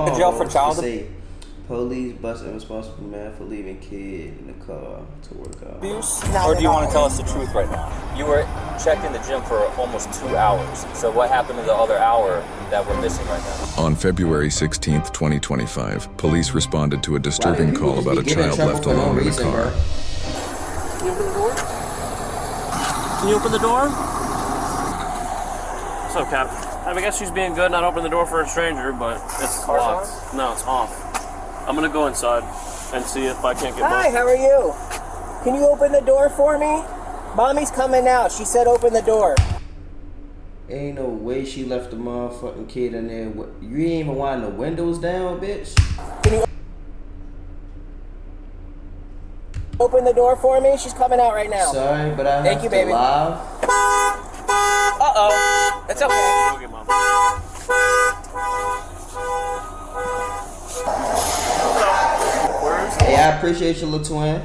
long. jail for child say police busting responsible man for leaving kid in the car to work out. abuse? Or do you want to tell us the truth right now? You were checked in the gym for almost 2 hours. So what happened to the other hour that we're missing right now? On February 16th, 2025, police responded to a disturbing call about a child left alone in the car. Can you open the door? Can you open the door? What's up, Cap? I guess she's being good, not opening the door for a stranger, but it's locked. No, it's off. I'm gonna go inside and see if I can't get Hi, both. how are you? Can you open the door for me? Mommy's coming out. She said open the door. Ain't no way she left the motherfucking kid in there. You ain't even wind the windows down, bitch? Can you open the door for me? She's coming out right now. Sorry, but I Thank have you, to baby. live. Uh-oh. It's okay. Okay, Mom. Hey, I appreciate you, little twin.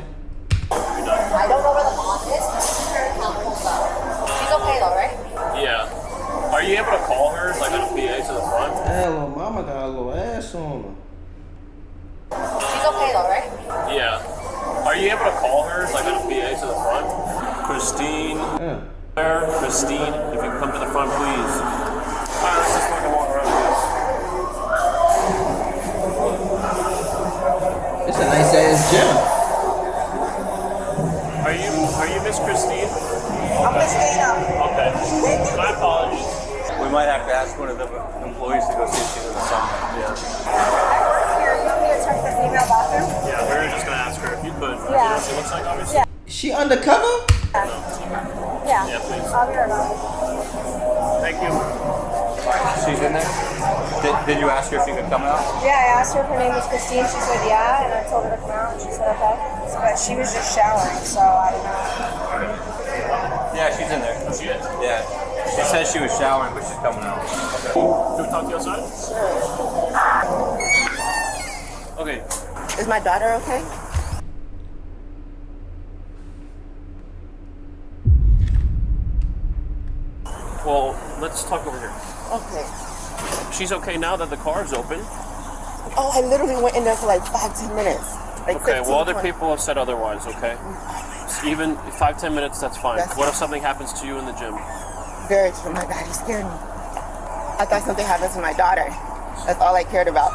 I don't know where the mom is, but she's very comfortable. She's okay though, right? Yeah. Are you able to call her, like on a PA to the front? Hey, little mama got a little ass on her. She's okay though, right? Yeah. Are you able to call her, like on a PA to the front? Christine. Yeah. Christine, if you can come to the front, please. Alright, let's just fucking walk around, guys. It's a nice ass gym. Are you Miss Christine? I'm Christina. Okay. My apologies. We might have to ask one of the employees to go see if she's in the sun. Yeah. I work here. You want me to check the female bathroom? Yeah, we were just gonna ask her if you could. Yeah. You know what she looks like, obviously? Yeah. She undercover? Yeah. Yeah, please. I'll be right back. Thank you. She's in there? Did you ask her if she could come out? Yeah, I asked her if her name was Christine. She said yeah, and I told her to come out, and she said okay. But she was just showering, so I don't know. Yeah, she's in there. She is? Yeah. She said she was showering, but she's coming out. Can we talk to you outside? Okay. Is my daughter okay? Well, let's talk over here. Okay. She's okay now that the car's open. Oh, I literally went in there for like 5-10 minutes. Like Okay, 15, well, other 20. people have said otherwise, okay? Even 5-10 minutes, that's fine. That's What if something happens to you in the gym? Very true. Oh my God, you scared me. I thought something happened to my daughter. That's all I cared about.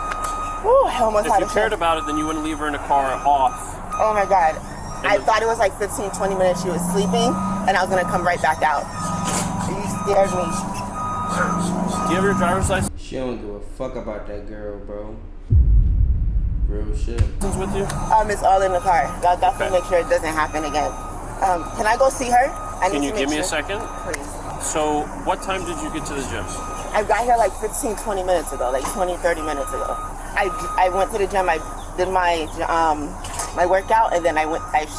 Woo, I almost If had you a cared shock. about it, then you wouldn't leave her in a car off. Oh my God. I the- thought it was like 15-20 minutes she was sleeping, and I was gonna come right back out. You scared me. Do you have your driver's license She don't give a fuck about that girl, bro. Real shit. with you? It's all in the car. I'll definitely Okay. make sure it doesn't happen again. Can I go see her? I Can need you to give make me a sure. second? Please. So, what time did you get to the gym? I got here like 15-20 minutes ago, like 20-30 minutes ago. I went to the gym, I did my my workout, and then I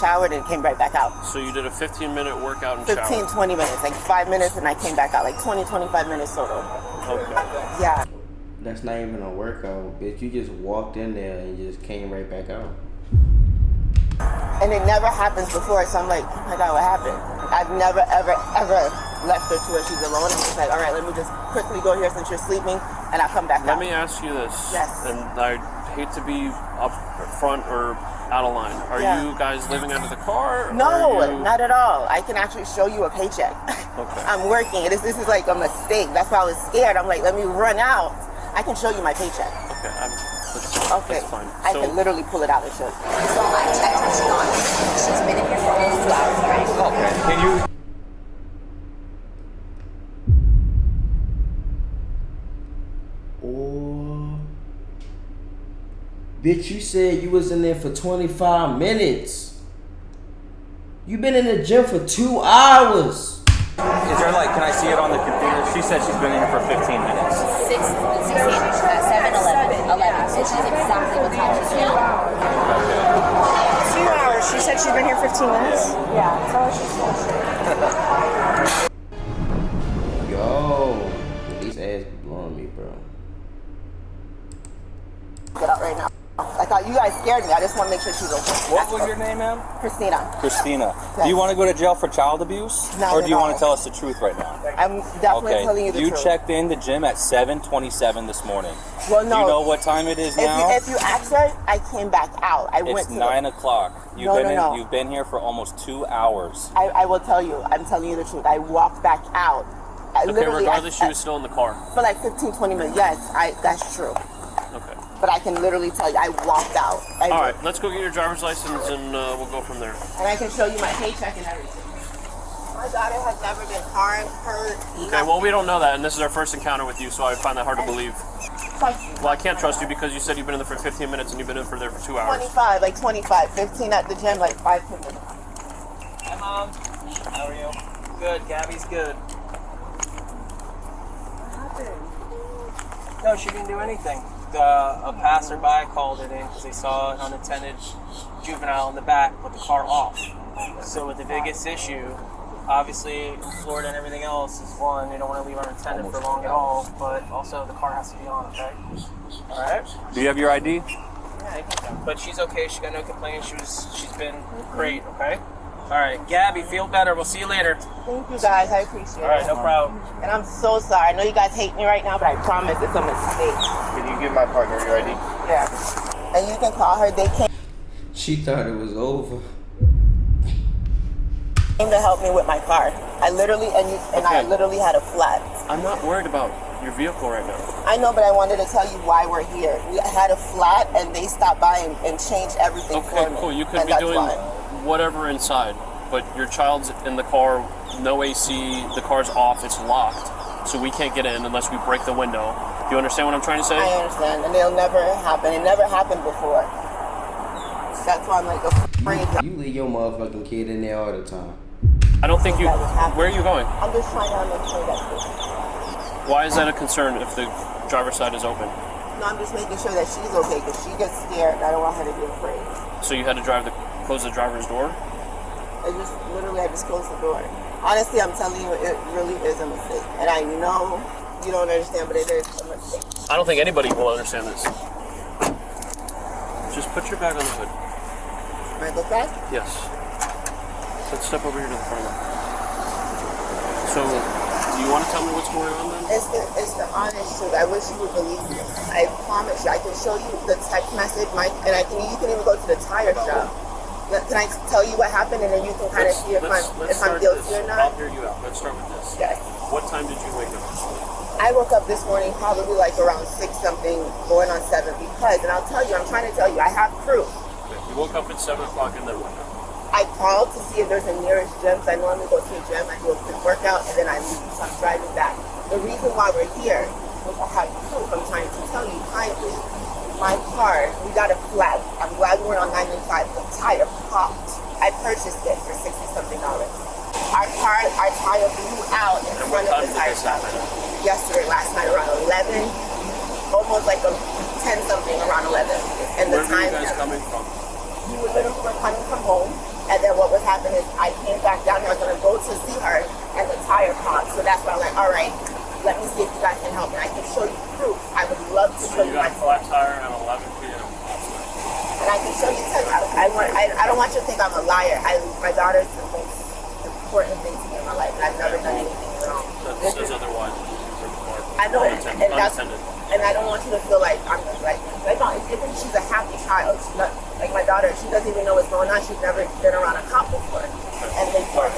showered and came right back out. So you did a 15-minute workout and shower. 15-20 minutes, like 5 minutes, and I came back out, like 20-25 minutes total. Okay. Yeah. That's not even a workout, bitch. You just walked in there and you just came right back out. And it never happens before, so I'm like, oh my God, what happened? I've never, ever, ever left her to where she's alone. I'm just like, all right, let me just quickly go here since you're sleeping, and I'll come back Let out. me ask you this. Yes. And I hate to be up front or out of line. Are Yeah. you guys living out of the car? No, Or are you... not at all. I can actually show you a paycheck. Okay. I'm working. This is like a mistake. That's why I was scared. I'm like, let me run out. I can show you my paycheck. Okay. Okay. That's fine. I can literally pull it out and show you. So I checked her. She's on. She's been in here for almost 2 hours already. Okay. Can you? Oh. Bitch, you said you was in there for 25 minutes. You been in the gym for 2 hours. Is there like? Can I see it on the computer? She said she's been in here for 15 minutes. 16, 7, 11. So she's exactly what time she's been. 2 hours. She said she's been here 15 minutes. Yeah, so she's Yo. These ass be blowing me, bro. Get out right now. Like, you guys scared me. I just want to make sure she's okay. What was your name, ma'am? Christina. Christina. Yes. Do you want to go to jail for child abuse? Not or do you at want all. to tell us the truth right now? I'm definitely telling you the you truth. checked in the gym at 7:27 this morning. Well, no. Do you know what time it is now? If you asked her, I came back out. I went It's to 9 o'clock. No. You've been here for almost 2 hours. I will tell you. I'm telling you the truth. I walked back out. Okay, regardless, she was still in the car. For like 15, 20 minutes. Yes, that's true. Okay. But I can literally tell you, I walked out. All right, let's go get your driver's license and we'll go from there. And I can show you my paycheck and everything. My daughter has never been harmed, hurt. Okay, well, we don't know that, and this is our first encounter with you, so I find that hard to believe. Trust me. Well, I can't trust you because you said you've been in there for 15 minutes and you've been in there for 2 hours. 25, like 25. 15 at the gym, like 5 minutes. Hi, Mom. How are you? Good. Gabby's good. No, she didn't do anything. A passerby called it in because they saw an unattended juvenile in the back with the car off. So with the biggest issue, obviously in Florida and everything else, is one, they don't want to leave unattended for long at all, but also the car has to be on, okay? All right? Do you have your ID? Yeah, I think so. But she's okay. She got no complaints. She's been great, okay? All right, Gabby, feel better. We'll see you later. Thank you guys, I appreciate it. All right, no problem. And I'm so sorry. I know you guys hate me right now, but I promise it's a mistake. Can you give my partner your ID? Yeah. And you can call her. They came She thought it was over. to help me with my car. I literally I literally had a flat. I'm not worried about your vehicle right now. I know, but I wanted to tell you why we're here. We had a flat, and they stopped by and changed everything for Okay, me. cool. You could And be that's doing why. whatever inside, but your child's in the car, no AC, the car's off, it's locked, so we can't get in unless we break the window. Do you understand what I'm trying to say? I understand, and it'll never happen. It never happened before. That's why I'm like afraid. You leave your motherfucking kid in there all the time. I don't think you. That would happen. Where are you going? I'm just trying to make sure that. Why is that a concern if the driver's side is open? No, I'm just making sure that she's okay because she gets scared. And I don't want her to be afraid. So you had to close the driver's door? I just closed the door. Honestly, I'm telling you, it really is a mistake. And I know you don't understand, but it is a mistake. I don't think anybody will understand this. Just put your bag on the hood. My book bag? Yes. Let's step over here to the front. So, do you want to tell me what's going on then? It's the honest truth. I wish you would believe me. I promise you. I can show you the text message, and you can even go to the tire shop. Can I tell you what happened, and then you can kind of see if I'm guilty or not? I'll hear you out. Let's start with this. Yes. What time did you wake up? I woke up this morning probably like around 6 something, going on 7 because, and I'll tell you, I'm trying to tell you, I have proof. You woke up at 7 o'clock and then what? I called to see if there's a nearest gym. So I normally go to a gym, I do a quick workout, and then I leave. So I'm driving back. The reason why we're here, which I have proof, I'm trying to tell you kindly, my car, we got a flat. I'm glad we were on 995. The tire popped. I purchased it for $60-something. Our tire blew out in front of the tire shop. Yesterday, last night, around 11, almost like a 10-something, around 11. And the Where were time you guys coming from? we were coming from home, and then what was happening is I came back down here. I was gonna go to see her, and the tire popped. So that's why I'm like, all right, let me see if you guys can help me. I can show you proof. I would love to show You you got my a flat tire at 11 p.m. and I can show you. I don't want you to think I'm a liar. My daughter's the most important thing to me in my life, and I've never done anything wrong. That says otherwise. I know, Unattended. and I don't want you to feel like I'm like no, she's a happy child. She's not like my daughter. She doesn't even know what's going on. She's never been around a cop before, and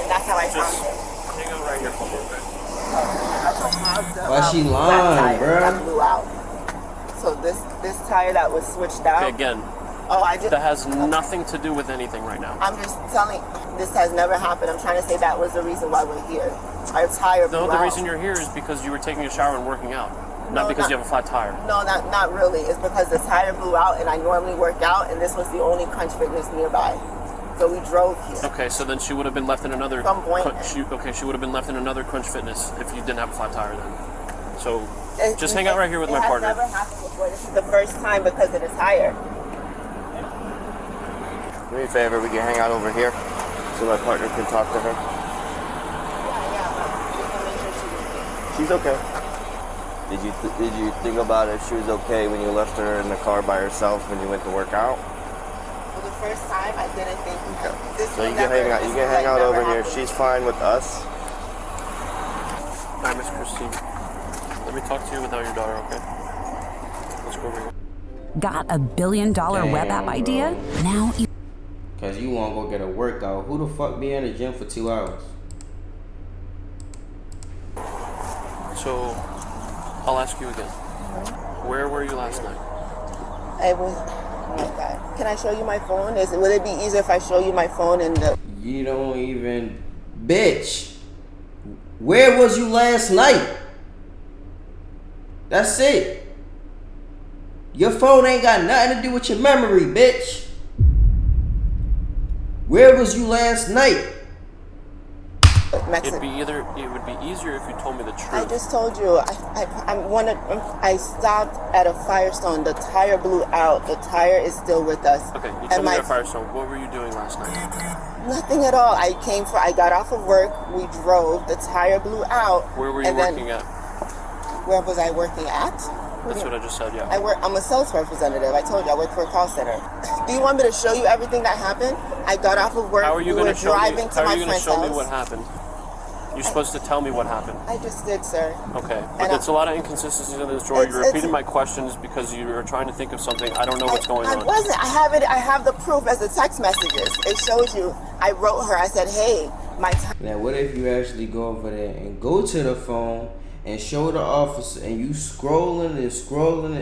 that's how I found Just it. hang out right here for a little bit. Why she lying, bro? That bruh? blew out. So this tire that was switched out. Okay, again, That has nothing to do with anything right now. I'm just telling. This has never happened. I'm trying to say that was the reason why we're here. Our tire blew No, out. the reason you're here is because you were taking a shower and working out, not No, because you have a flat tire. No, not really. It's because the tire blew out, and I normally work out, and this was the only Crunch Fitness nearby. So we drove here. Okay, so then she would have been left in another. From Boynton. She would have been left in another Crunch Fitness if you didn't have a flat tire then. So just hang out right here with my partner. It has never happened before. This is the first time because of the tire. Do me a favor, we can hang out over here so my partner can talk to her. Yeah. She's okay. Did you think about if she was okay when you left her in the car by herself when you went to work out? For the first time, I didn't think. Okay. This So you will can never- hang out. this You will, can hang like, out never over here. happen. She's fine with us. All right, Miss Christine. Let me talk to you without your daughter, okay? Let's go over here. Got a $1 billion web app idea? Now you. Cause you wanna go get a workout. Who the fuck be in the gym for 2 hours? So, I'll ask you again. Where were you last night? I was. Oh my God. Can I show you my phone? Would it be easier if I show you my phone in the? You don't even, bitch. Where was you last night? That's it. Your phone ain't got nothing to do with your memory, bitch. Where was you last night? It would be easier if you told me the truth. I just told you. I stopped at a Firestone. The tire blew out. The tire is still with us. Okay, you told me at Firestone. What were you doing last night? Nothing at all. I got off of work. We drove. The tire blew out. Where were you working at? Where was I working at? That's what I just said, yeah. I'm a sales representative. I told you I work for a call center. Do you want me to show you everything that happened? I got off of work. How are you going to show me? How are you going to show me what happened? You're supposed to tell me what happened. I just did, sir. Okay, but there's a lot of inconsistencies in this story. You're repeating my questions because you are trying to think of something. I don't know what's going on. I wasn't. I have it. I have the proof as the text messages. It shows you. I wrote her. I said, "Hey, my time." Now, what if you actually go over there and go to the phone and show the officer and you scrolling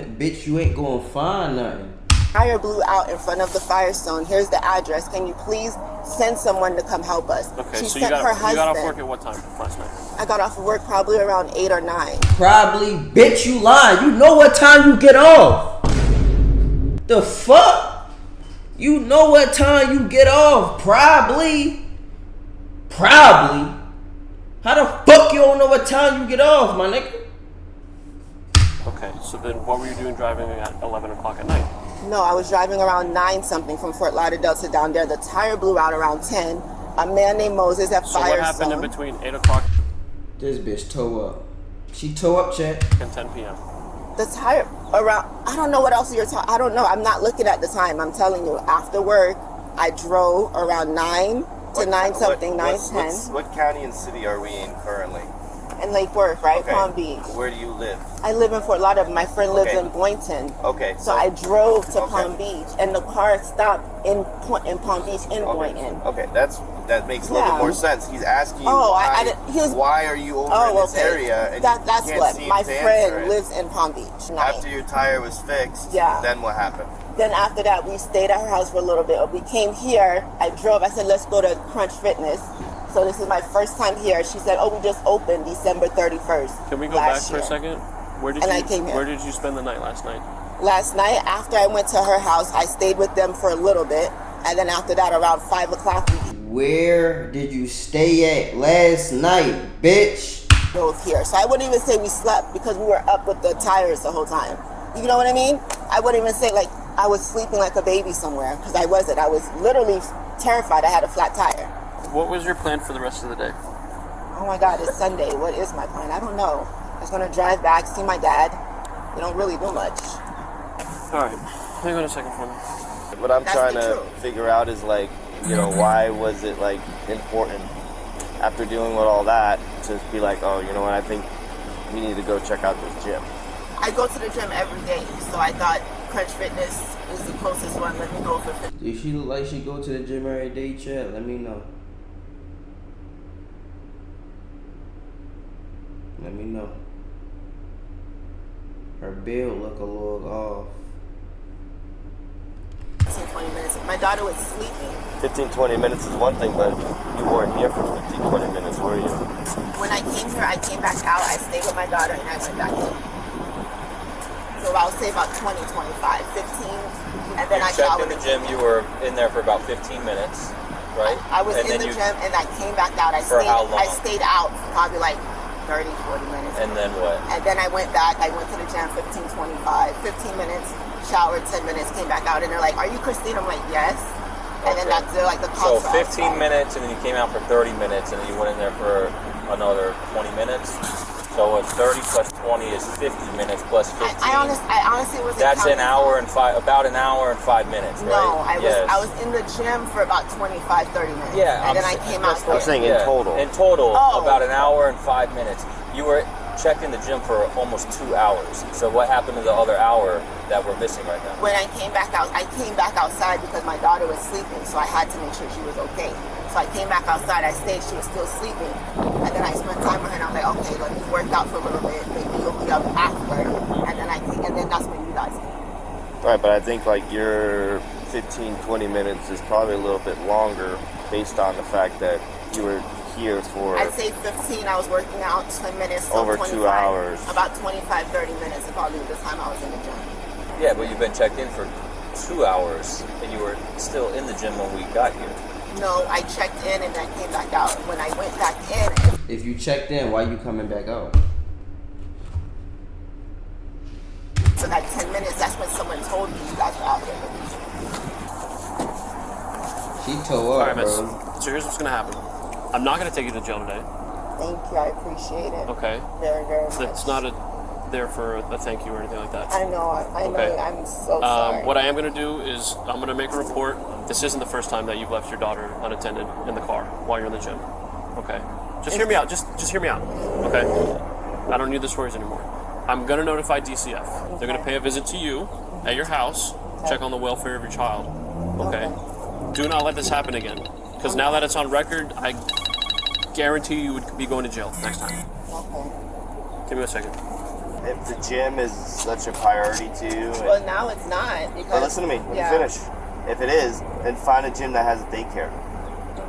and bitch, you ain't gonna find nothing. Tire blew out in front of the Firestone. Here's the address. Can you please send someone to come help us? Okay, she so sent her husband. you got off work at what time last night? I got off of work probably around 8 or 9. Probably, bitch, you lying. You know what time you get off. The fuck? You know what time you get off. Probably. How the fuck you don't know what time you get off, my nigga? Okay, so then what were you doing driving at 11 o'clock at night? No, I was driving around 9 something from Fort Lauderdale to down there. The tire blew out around 10. A man named Moses at So Firestone. what happened in between 8 o'clock This bitch toe up. She toe up, chat. and 10 p.m.? The tire around, I don't know what else you're talking. I don't know. I'm not looking at the time. I'm telling you. After work, I drove around 9 to 9 something, 9:10. What county and city are we in currently? In Lake Worth, right? Okay. Palm Beach. Where do you live? I live in Fort Lauderdale. My friend lives Okay. in Boynton. Okay. So I drove to Okay. Palm Beach, and the car stopped in Palm Beach in Boynton. Okay, that makes a little Yeah. bit more sense. He's asking you Oh, why, I didn't- he was- why are you over in this area and that's you can't what seem my to answer friend it. lives in Palm Beach. After your tire was fixed, Yeah. then what happened? Then after that, we stayed at her house for a little bit. We came here. I drove. I said, let's go to Crunch Fitness. So this is my first time here. She said, oh, we just opened December 31st. Can we go back last for a year. second? Where did And you I came here. Where did you spend the night last night? Last night, after I went to her house, I stayed with them for a little bit. And then after that, around 5 o'clock, we Where did you stay at last night, bitch? drove here. So I wouldn't even say we slept because we were up with the tires the whole time. You know what I mean? I wouldn't even say like I was sleeping like a baby somewhere because I wasn't. I was literally terrified. I had a flat tire. What was your plan for the rest of the day? Oh my God, it's Sunday. What is my plan? I don't know. I was gonna drive back, see my dad. We don't really do much. All right, hang on a second for me. What I'm That's trying the to truth. figure out is like, why was it like important after dealing with all that to be like, oh, you know what, I think we need to go check out this gym. I go to the gym every day, so I thought Crunch Fitness is the closest one. Let me go for fitness. Does she look like she go to the gym every day, chat? Let me know. Let me know. Her build look a little off. 20 minutes. My daughter was sleeping. 15-20 minutes is one thing, but you weren't here for 15-20 minutes, were you? When I came here, I came back out. I stayed with my daughter, and I went back in. So I'll say about 20, 25, 15, and then I You checked showered. in the gym. You were in there for about 15 minutes, right? I was and in then the gym, and I came back out. For how long? I stayed out for probably like 30, 40 minutes. And then what? And then I went back. I went to the gym 15, 25, 15 minutes, showered 10 minutes, came back out, and they're like, "Are you Christine?" I'm like, "Yes." And then that's like the So contrast. 15 minutes, and then you came out for 30 minutes, and then you went in there for another 20 minutes. So So a 30 plus 20 is 50 minutes plus 15. I honestly wasn't. That's counting. about an hour and 5 minutes, right? No, I was in the gym for about 25, 30 minutes. Yeah, and then I came out. I'm saying in total. In total, Oh. about an hour and 5 minutes. You were checked in the gym for almost 2 hours. So what happened to the other hour that we're missing right now? When I came back outside because my daughter was sleeping, so I had to make sure she was okay. So I came back outside, I stayed, she was still sleeping, and then I spent time with her, and I'm like, okay, let me work out for a little bit, maybe you'll be up after, and then that's when you guys came. Right, but I think like your 15, 20 minutes is probably a little bit longer based on the fact that you were here for... I'd say 15, I was working out 10 minutes, so over 25, 2 hours. About 25, 30 minutes is probably the time I was in the gym. Yeah, but you've been checked in for 2 hours, and you were still in the gym when we got here. No, I checked in and then came back out. When I went back in... If you checked in, why you coming back out? So that 10 minutes, that's when someone told me you guys were out there. She tore All up, right, miss. bro. So here's what's gonna happen. I'm not gonna take you to jail today. Thank you, I appreciate it. Okay. Very, very much. It's not there for a thank you or anything like that. I know, Okay. I'm so sorry. What I am going to do is I'm going to make a report. This isn't the first time that you've left your daughter unattended in the car while you're in the gym. Okay. Just hear me out. Just hear me out. Okay. I don't need the stories anymore. I'm going to notify DCF. They're going to pay a visit to you at your house, check on the welfare of your child. Okay. Do not let this happen again. Because now that it's on record, I guarantee you would be going to jail next time. Okay. Give me a second. If the gym is such a priority to you... Well, now it's not. Because, But listen to me, let me finish. If it is, then find a gym that has a daycare.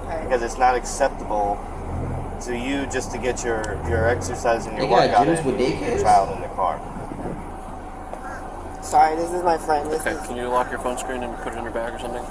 Okay. Because it's not acceptable to you just to get your exercise and your They got workout gyms in with with daycares? your child in the car. Sorry, this is my friend. Okay, can you lock your phone screen and put it in your bag or something?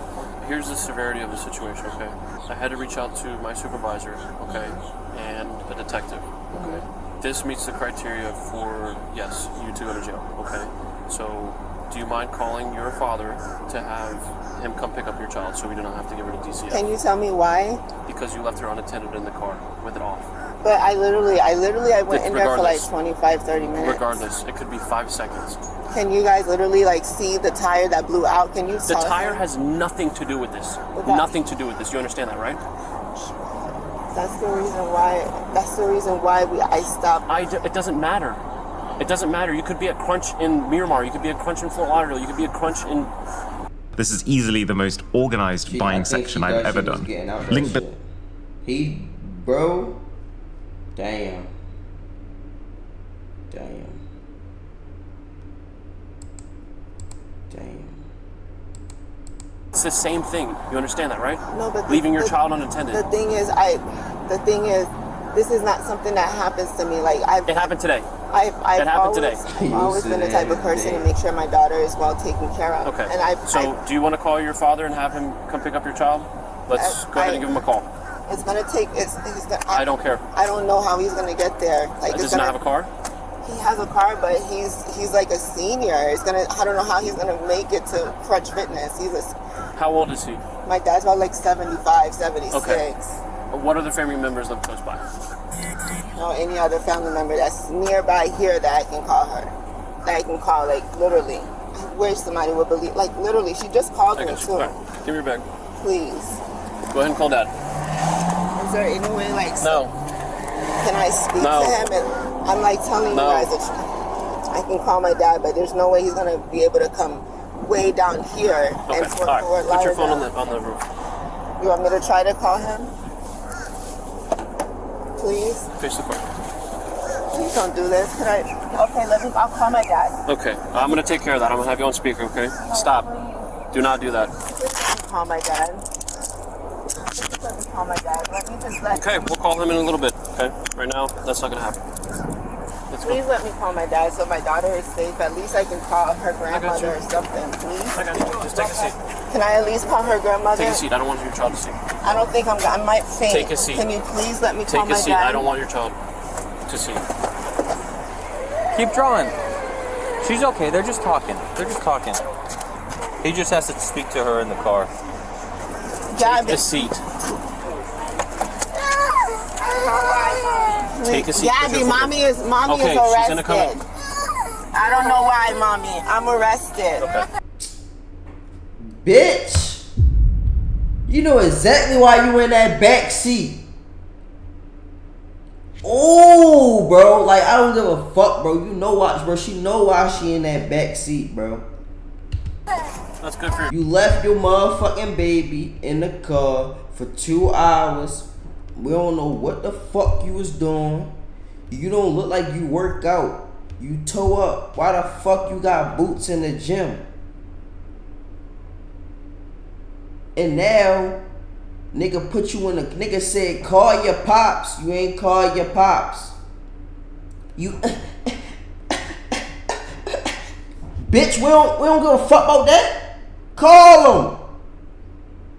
Here's the severity of the situation, okay? I had to reach out to my supervisor, okay, and a detective, okay? This meets the criteria for, yes, you to go to jail, okay? So, do you mind calling your father to have him come pick up your child so we do not have to give her to DCF? Can you tell me why? Because you left her unattended in the car with it off. But I went in there for like 25, 30 minutes. Regardless, it could be 5 seconds. Can you guys literally like see the tire that blew out? Can you The tell tire him? has nothing to do with this. Okay. Nothing to do with this. You understand that, right? That's the reason why I stopped. It doesn't matter. It doesn't matter. You could be at Crunch in Miramar. You could be at Crunch in Fort Lauderdale. You could be at Crunch in... This is easily the most organized buying section I've ever done. Link He, bro, damn. It's the same thing. You understand that, right? No, but leaving your child unattended. The thing is, this is not something that happens to me. Like it happened today. I've happened today. I've always been the type of person to make sure my daughter is well taken care of. Okay. And do you want to call your father and have him come pick up your child? Let's go ahead and give him a call. It's gonna take. I don't care. I don't know how he's gonna get there. Like, Does he not have a car? He has a car, but he's like a senior. I don't know how he's gonna make it to Crunch Fitness. How old is he? My dad's about like 75, 76. Okay. What other family members live close by? No, any other family member that's nearby here that I can call her. That I can call, like, literally. I wish somebody would believe, like, literally. She just called me, too. Right. Give me your bag. Please. Go ahead and call Dad. Is there any way, like... No. Can I speak to him? And I'm, like, telling you guys that I can call my dad, but there's no way he's going to be able to come way down here. Okay, and all right. Put your phone on the roof. You want me to try to call him? Please? Face the car. Please don't do this. Okay, I'll call my dad. Okay, I'm going to take care of that. I'm going to have you on speaker, okay? Stop. Do not do that. Call my dad. Let me call my dad. Okay, we'll call him in a little bit, okay? Right now, that's not going to happen. Please let me call my dad so my daughter is safe. At least I can call her grandmother or something, please. I got you. Just take a seat. Can I at least call her grandmother? Take a seat. I don't want your child to see. I don't think I might faint. Take a seat. Can you please let me call my dad? Take a seat. I don't want your child to see. Keep drawing. She's okay. They're just talking. He just has to speak to her in the car. Take a seat. Take a seat. Gabby, mommy is Okay, arrested. she's gonna come in. I don't know why, mommy. I'm arrested. Okay. Bitch, you know exactly why you in that back seat. Oh, bro, like I don't give a fuck, bro. You know why, bro? She know why she in that back seat, bro. That's good for you. You left your motherfucking baby in the car for 2 hours. We don't know what the fuck you was doing. You don't look like you work out. You toe up. Why the fuck you got boots in the gym? And now, nigga put you in a nigga said call your pops. You ain't call your pops. You bitch, we don't give a fuck about that. Call them.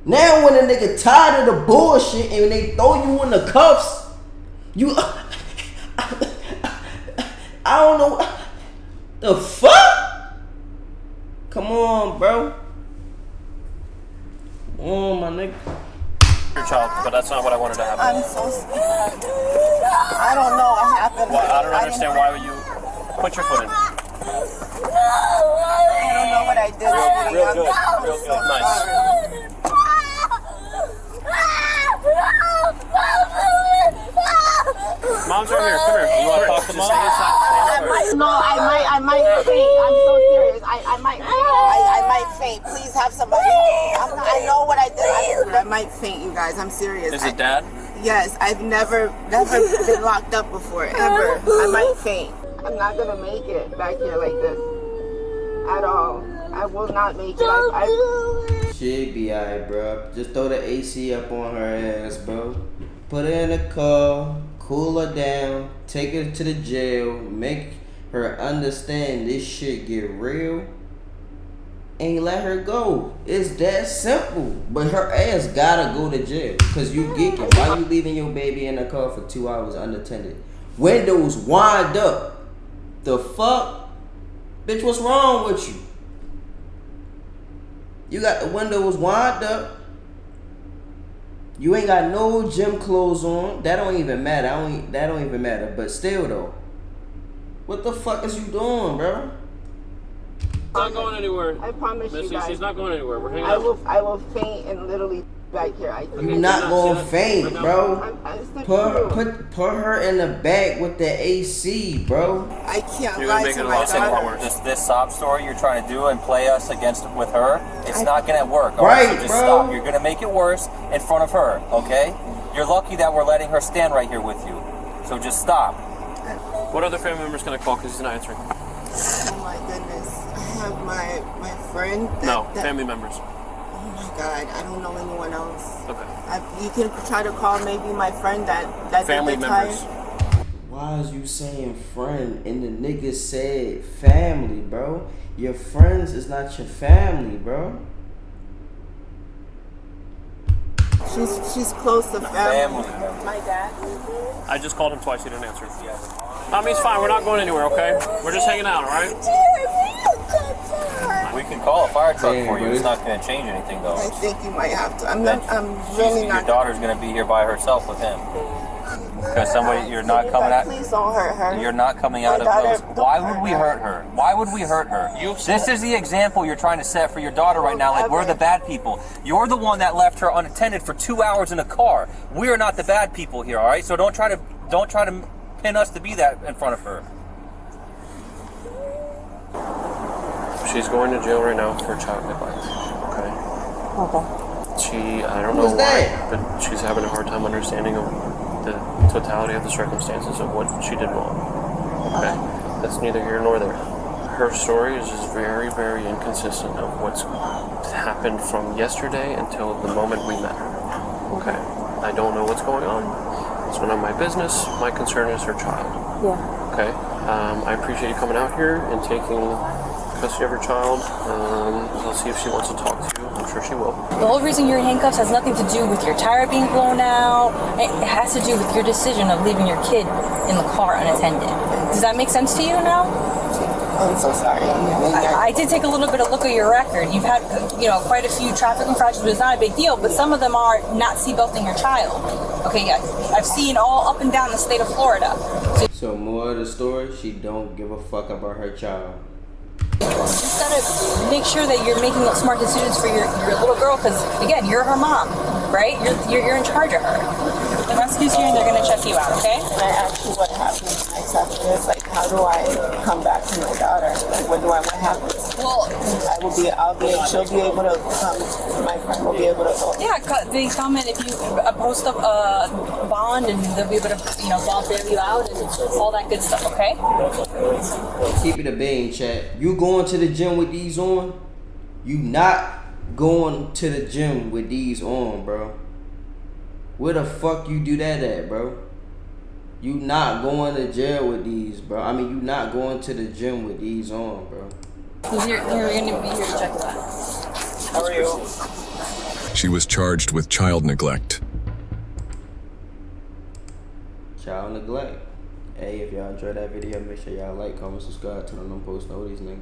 Now when a nigga tired of the bullshit and they throw you in the cuffs, you I don't know the fuck. Come on, bro. Oh my nigga. Your child, but that's not what I wanted to happen. I'm so scared. I don't know what happened. Well, I don't understand why you put your foot in. I don't know what I did. Real good. Nice. Mom's right here. Come here. You want to talk to mom? I might faint. I'm so serious. I might faint. Please have somebody. I know what I did. I might faint, you guys. I'm serious. Is it dad? Yes. I've never been locked up before, ever. I might faint. I'm not gonna make it back here like this at all. I will not make it. She'll be alright, bro. Just throw the AC up on her ass, bro. Put her in the car, cool her down, take her to the jail, make her understand this shit get real, and let her go. It's that simple. But her ass gotta go to jail. Cause you geeking. Why you leaving your baby in the car for 2 hours unattended? Windows wind up. The fuck? Bitch, what's wrong with you? You got the windows wind up. You ain't got no gym clothes on. That don't even matter. That don't even matter. But still though, what the fuck is you doing, bro? Not going anywhere. I promise Missy, you guys. she's not going anywhere. We're hanging out. I will faint and literally back here. You're not gonna faint, bro. Put her in the back with the AC, bro. I can't You're lie gonna make to it a my lot daughter. worse. This sob story you're trying to do and play us against with her, it's not gonna work. All Right, so just bro. stop. You're gonna make it worse in front of her, okay? You're lucky that we're letting her stand right here with you. So just stop. What other family member's gonna call because he's not answering? Oh my goodness. I have my friend. Family members. Oh my God, I don't know anyone else. Okay. You can try to call maybe my friend that Family did the members. time. Why is you saying friend and the nigga said family, bro? Your friends is not your family, bro. She's close to family. My dad. I just called him twice. He didn't answer. Mommy's fine. We're not going anywhere, okay? We're just hanging out, all right? We can call a fire truck Damn, for you. buddy. It's not gonna change anything though. I think you might have to. I'm really Your not. daughter's gonna be here by herself with him. Because you're not coming out. Please don't hurt her. You're not coming out of those. Why would we hurt her? Why would we hurt her? This is the example you're trying to set for your daughter right now. Like we're the bad people. You're the one that left her unattended for 2 hours in a car. We are not the bad people here, all right? So don't try to pin us to be that in front of her. She's going to jail right now for child neglect, okay? I don't know Who's why, that? but she's having a hard time understanding of the totality of the circumstances of what she did wrong, okay? That's neither here nor there. Her story is just very, very inconsistent of what's happened from yesterday until the moment we met her, okay? I don't know what's going on. It's none of my business. My concern is her child. Yeah. Okay? I appreciate you coming out here and taking custody of her child. I'll see if she wants to talk to you. I'm sure she will. The whole reason you're in handcuffs has nothing to do with your tire being blown out. It has to do with your decision of leaving your kid in the car unattended. Does that make sense to you now? I'm so sorry. I did take a little bit of look at your record. You've had, quite a few traffic infractions, but it's not a big deal. But some of them are not seatbelting your child. Okay, yeah, I've seen all up and down the state of Florida. So more of the story, she don't give a fuck about her child. You just gotta make sure that you're making smart decisions for your little girl, because again, you're her mom, right? You're in charge of her. The rescue's here and they're gonna check you out, okay? Can I ask you what happens next after this? Like, how do I come back to my daughter? Like, what happens? Well, she'll be able to come, my friend will be able to go. yeah, they come in if you post up a bond, and they'll be able to, bond bail you out and all that good stuff, okay? Keep it a bean, chat. You going to the gym with these on? You not going to the gym with these on, bro. Where the fuck you do that at, bro? You not going to jail with these, bro. I mean, you not going to the gym with these on, bro. You're gonna be here to check that. How are you? She was charged with child neglect. Child neglect. Hey, if y'all enjoyed that video, make sure y'all like, comment, subscribe, turn on them post notices, nigga.